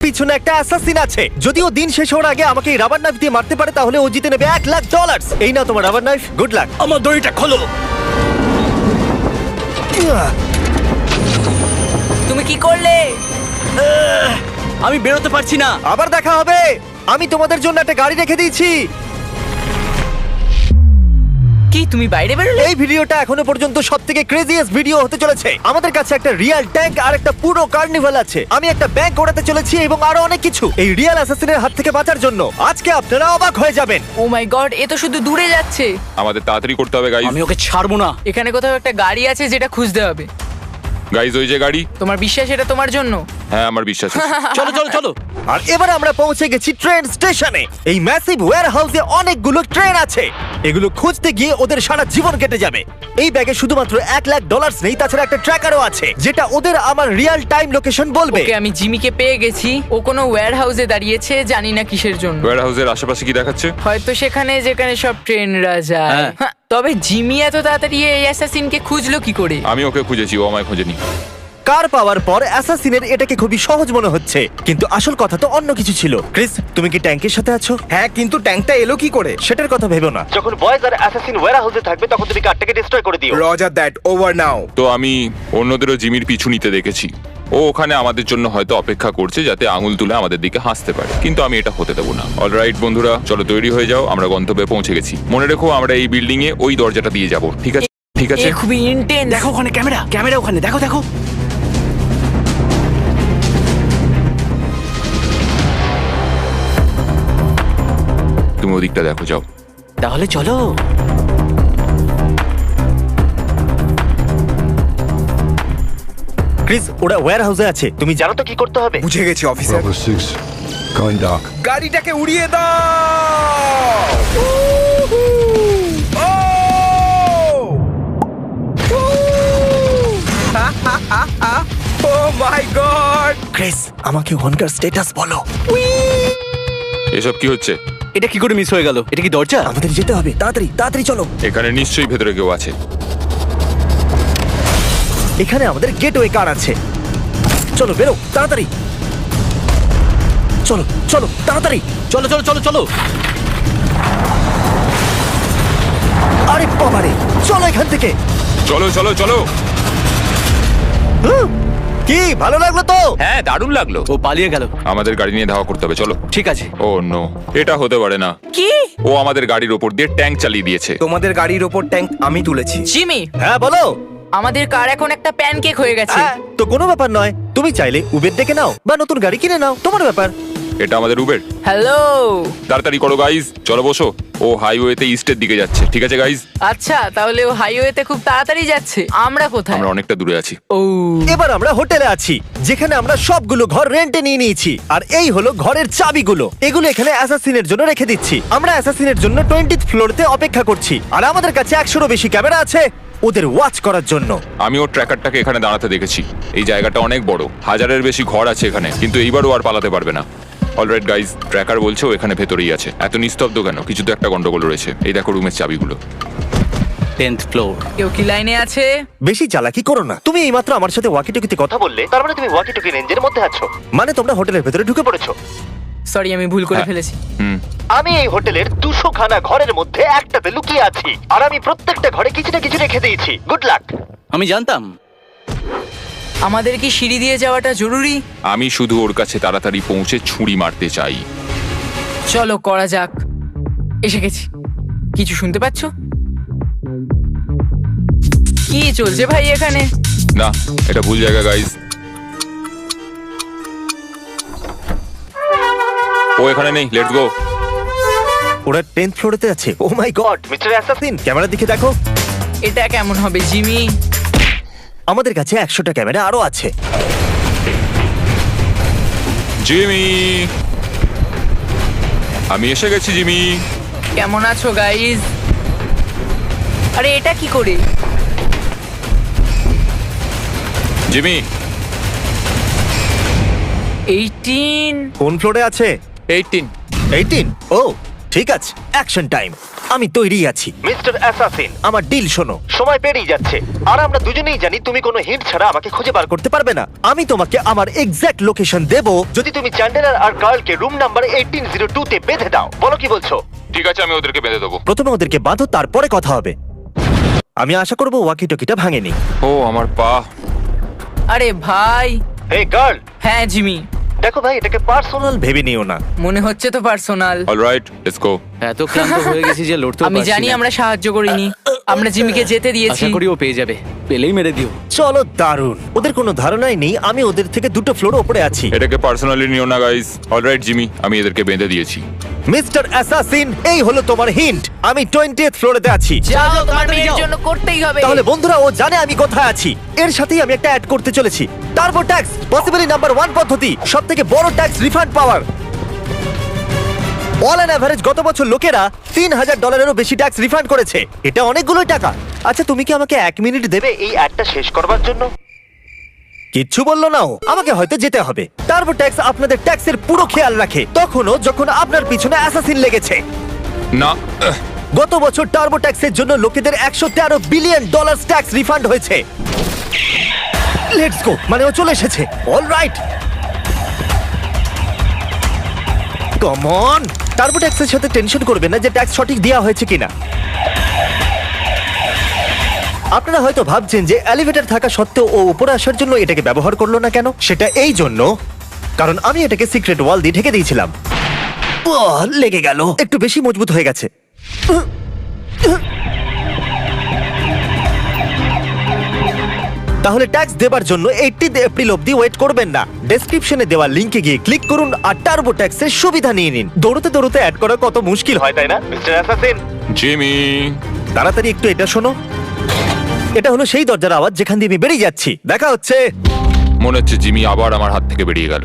পিছনে একটা অ্যাসাসিন আছে। যদিও দিন শেষ হওয়ার আগে আমাকে এই রাবার নাইফ দিয়ে মারতে পারে তাহলে ও জিতে নেবে $1,00,000। এই নাও তোমার রাবার নাইফ, গুড লাক। আমার দড়িটা খোলো। তুমি কি করলে? আমি বেরোতে পারছি না। আবার দেখা হবে। আমি তোমাদের জন্য একটা গাড়ি রেখে দিয়েছি। কি তুমি বাইরে বেরোলে? এই ভিডিওটা এখনো পর্যন্ত সবথেকে ক্রেজিয়েস্ট ভিডিও হতে চলেছে। আমাদের কাছে একটা রিয়েল ট্যাঙ্ক আর একটা পুরো কার্নিভাল আছে। আমি একটা ব্যাংক ওড়াতে চলেছি এবং আরো অনেক কিছু। এই রিয়েল অ্যাসাসিনের হাত থেকে বাঁচার জন্য আজকে আপনারা অবাক হয়ে যাবেন। ও মাই গড, এ তো শুধু দূরে যাচ্ছে। আমাদের তাড়াতাড়ি করতে হবে গাইজ। আমি ওকে ছাড়বো না। এখানে কোথাও একটা গাড়ি আছে যেটা খুঁজতে হবে। গাইজ ওই যে গাড়ি। তোমার বিশ্বাস এটা তোমার জন্য? হ্যাঁ আমার বিশ্বাস আছে। চলো চলো চলো। আর এবার আমরা পৌঁছে গেছি ট্রেন স্টেশনে। এই ম্যাসিভ ওয়্যারহাউসে অনেকগুলো ট্রেন আছে। এগুলো খুঁজতে গিয়ে ওদের সারা জীবন কেটে যাবে। এই ব্যাগে শুধুমাত্র $1,00,000 নেই, তাছাড়া একটা ট্র্যাকারও আছে যেটা ওদের আমার রিয়েল টাইম লোকেশন বলবে। ওকে, আমি জিমিকে পেয়ে গেছি। ও কোনো ওয়্যার হাউসে দাঁড়িয়েছে, জানি না কিসের জন্য। ওয়্যার হাউসের আশেপাশে কি দেখাচ্ছে? হয়তো সেখানে যেখানে সব ট্রেনরা যায়। হ্যাঁ। হ্যাঁ, তবে জিমি এত তাড়াতাড়ি এই অ্যাসাসিনকে খুঁজলো কি করে? আমি ওকে খুঁজেছি, ও আমায় খোঁজেনি। কার পাওয়ার পর অ্যাসাসিনের এটাকে খুবই সহজ মনে হচ্ছে, কিন্তু আসল কথা তো অন্য কিছু ছিল। ক্রিস, তুমি কি ট্যাঙ্কের সাথে আছো? হ্যাঁ, কিন্তু ট্যাঙ্কটা এলো কি করে? সেটার কথা ভেবো না। যখন বয়েজ আর অ্যাসাসিন ওয়্যারহাউসে থাকবে তখন তুমি কারটাকে ডিস্ট্রয় করে দিও। রজার দ্যাট, ওভার নাও। তো আমি অন্যদেরও জিমির পিছু নিতে দেখেছি। ও ওখানে আমাদের জন্য হয়তো অপেক্ষা করছে যাতে আঙুল তুলে আমাদের দিকে হাসতে পারে, কিন্তু আমি এটা হতে দেবো না। অলরাইট বন্ধুরা, চলো তৈরি হয়ে যাও, আমরা গন্তব্যে পৌঁছে গেছি। মনে রেখো আমরা এই বিল্ডিং এ ওই দরজাটা দিয়ে যাব, ঠিক আছে? ঠিক আছে। এ খুবই ইন্টেন্স। দেখো ওখানে ক্যামেরা, ক্যামেরা ওখানে দেখো দেখো। তুমি ওদিকটা দেখো, যাও। তাহলে চলো। ক্রিস, ওরা ওয়্যারহাউসে আছে। তুমি জানো তো কি করতে হবে? বুঝে গেছি অফিসার। Bravo 6, going dark. গাড়িটাকে উড়িয়ে দাও। ও ও মাই গড। ক্রিস, আমাকে ওখানকার স্ট্যাটাস বলো। এসব কি হচ্ছে? এটা কি করে মিস হয়ে গেল? এটা কি দরজা? আমাদের যেতে হবে, তাড়াতাড়ি তাড়াতাড়ি চলো। এখানে নিশ্চয়ই ভেতরে কেউ আছে। এখানে আমাদের গেটওয়ে কার আছে। চলো বেরো তাড়াতাড়ি। চলো চলো তাড়াতাড়ি। চলো চলো চলো চলো। আরে বাবারে, চলো এখান থেকে। চলো চলো চলো। হুম, কি ভালো লাগলো তো? হ্যাঁ, দারুণ লাগলো। ও পালিয়ে গেল। আমাদের গাড়ি নিয়ে ধাওয়া করতে হবে, চলো। ঠিক আছে। ও নো, এটা হতে পারে না। কি? ও আমাদের গাড়ির ওপর দিয়ে ট্যাঙ্ক চালিয়ে দিয়েছে। তোমাদের গাড়ির ওপর ট্যাঙ্ক আমি তুলেছি। জিমি, হ্যাঁ বলো। আমাদের কার এখন একটা প্যানকেক হয়ে গেছে। হ্যাঁ, তো কোনো ব্যাপার নয়। তুমি চাইলে উবের ডেকে নাও বা নতুন গাড়ি কিনে নাও, তোমার ব্যাপার। এটা আমাদের উবের। হ্যালো। তাড়াতাড়ি করো গাইজ, চলো বসো। ও হাইওয়েতে ইস্টের দিকে যাচ্ছে, ঠিক আছে গাইজ? আচ্ছা, তাহলে ও হাইওয়েতে খুব তাড়াতাড়ি যাচ্ছে। আমরা কোথায়? আমরা অনেকটা দূরে আছি। ও, এবার আমরা হোটেলে আছি, যেখানে আমরা সবগুলো ঘর রেন্টে নিয়ে নিয়েছি। আর এই হলো ঘরের চাবিগুলো। এগুলো এখানে অ্যাসাসিনের জন্য রেখে দিচ্ছি। আমরা অ্যাসাসিনের জন্য 20th ফ্লোরতে অপেক্ষা করছি। আর আমাদের কাছে 100-রও বেশি ক্যামেরা আছে ওদের ওয়াচ করার জন্য। আমি ওর ট্র্যাকারটাকে এখানে দাঁড়াতে দেখেছি। এই জায়গাটা অনেক বড়, 1000-এর বেশি ঘর আছে এখানে, কিন্তু এইবারও আর পালাতে পারবে না। অলরাইট গাইজ, ট্র্যাকার বলছে ও এখানে ভেতরেই আছে। এত নিস্তব্ধ কেন? কিছু তো একটা গন্ডগোল রয়েছে। এই দেখো রুমের চাবিগুলো। 10th floor. কেউ কি লাইনে আছে? বেশি চালাকি করো না। তুমি এইমাত্র আমার সাথে ওয়াকিটকিতে কথা বললে, তার মানে তুমি ওয়াকিটকি রেঞ্জের মধ্যে আছো। মানে তোমরা হোটেলের ভেতরে ঢুকে পড়েছো। সরি, আমি ভুল করে হ্যাঁ। ফেলেছি। হুম। আমি এই হোটেলের 200 খানা ঘরের মধ্যে একটাতে লুকিয়ে আছি। আর আমি প্রত্যেকটা ঘরে কিছু না কিছু রেখে দিয়েছি। Good luck. আমি জানতাম। আমাদের কি সিঁড়ি দিয়ে যাওয়াটা জরুরি? আমি শুধু ওর কাছে তাড়াতাড়ি পৌঁছে ছুরি মারতে চাই। চলো করা যাক। এসে গেছি। কিছু শুনতে পাচ্ছ? কি চলছে ভাই এখানে? না, এটা ভুল জায়গা গাইজ। ও এখানে নেই, লেটস গো। ওরা 10th ফ্লোরেতে আছে। ও মাই গড, মিস্টার অ্যাসাসিন, ক্যামেরার দিকে দেখো। এটা কেমন হবে জিমি? আমাদের কাছে 100টা ক্যামেরা আরো আছে। জিমি, আমি এসে গেছি জিমি। কেমন আছো গাইজ? আরে এটা কি করে? জিমি, 18। কোন ফ্লোরে আছে? 18। 18? ও ঠিক আছে, অ্যাকশন টাইম। আমি তৈরি আছি মিস্টার অ্যাসাসিন। আমার ডিল শোনো, সময় পেরিয়ে যাচ্ছে আর আমরা দুজনেই জানি তুমি কোনো হিন্ট ছাড়া আমাকে খুঁজে বার করতে পারবে না। আমি তোমাকে আমার এক্সাক্ট লোকেশন দেব যদি তুমি চ্যান্ডেলার আর কার্লকে রুম নাম্বার 1802 তে বেঁধে দাও। বলো কি বলছো? ঠিক আছে, আমি ওদেরকে বেঁধে দেবো। প্রথমে ওদেরকে বাঁধো, তারপরে কথা হবে। আমি আশা করবো ওয়াকি টকিটা ভাঙেনি। ও আমার পা। আরে ভাই। এই গার্ল, হ্যাঁ জিমি, দেখো ভাই, এটাকে পার্সোনাল ভেবে নিও না। মনে হচ্ছে তো পার্সোনাল। Alright, let's go. এত ক্লান্ত হয়ে গেছি যে লড়তেও আমি পারছি জানি না। আমরা সাহায্য করিনি, আমরা জিমিকে যেতে দিয়েছি। আশা করি ও পেয়ে যাবে, পেলেই মেরে দিও। চলো, দারুণ। ওদের কোনো ধারণাই নেই আমি ওদের থেকে 2টো ফ্লোর উপরে আছি। এটাকে পার্সোনালি নিও না গাইস। অলরাইট জিমি, আমি এদেরকে বেঁধে দিয়েছি। মিস্টার অ্যাসাসিন, এই হলো তোমার হিন্ট। আমি 20th ফ্লোরেতে আছি। যাও, তোমার মেয়ের জন্য করতেই হবে। তাহলে বন্ধুরা, ও জানে আমি কোথায় আছি। এর সাথেই আমি একটা অ্যাড করতে চলেছি, টার্বো ট্যাক্স, পসিবলি নাম্বার 1 পদ্ধতি, সবথেকে বড় tax refund power. All an average গত বছর লোকেরা $3000 বেশি ট্যাক্স রিফান্ড করেছে। এটা অনেকগুলোই টাকা। আচ্ছা, তুমি কি আমাকে 1 মিনিট দেবে এই অ্যাডটা শেষ করবার জন্য? কিচ্ছু বললো না ও। আমাকে হয়তো যেতে হবে। টার্বো ট্যাক্স আপনাদের ট্যাক্সের পুরো খেয়াল রাখে, তখনও যখন আপনার পিছনে অ্যাসাসিন লেগেছে। না, গত বছর টার্বো ট্যাক্সের জন্য লোকেদের $113 বিলিয়ন ট্যাক্স রিফান্ড হয়েছে। লেটস গো, মানে ও চলে এসেছে। Alright, come on. টার্বো ট্যাক্সের সাথে টেনশন করবেন না যে ট্যাক্স সঠিক দেওয়া হয়েছে কিনা। আপনারা হয়তো ভাবছেন যে এলিভেটর থাকা সত্ত্বেও ও উপরে আসার জন্য এটাকে ব্যবহার করলো না কেন। সেটা এই জন্য কারণ আমি এটাকে সিক্রেট ওয়াল দিয়ে ঢেকে দিয়েছিলাম। লেগে গেল, একটু বেশি মজবুত হয়ে গেছে। তাহলে ট্যাক্স দেবার জন্য 18 এপ্রিল অবধি ওয়েট করবেন না। ডেসক্রিপশনে দেওয়া লিংকে গিয়ে ক্লিক করুন আর টার্বো ট্যাক্সের সুবিধা নিয়ে নিন। দৌড়তে দৌড়তে অ্যাড করা কত মুশকিল হয়, তাই না মিস্টার অ্যাসাসিন? জিমি। তাড়াতাড়ি একটু এটা শোনো। এটা হলো সেই দরজার আওয়াজ যেখান দিয়ে আমি বেরিয়ে যাচ্ছি। দেখা হচ্ছে। মনে হচ্ছে জিমি আবার আমার হাত থেকে বেরিয়ে গেল।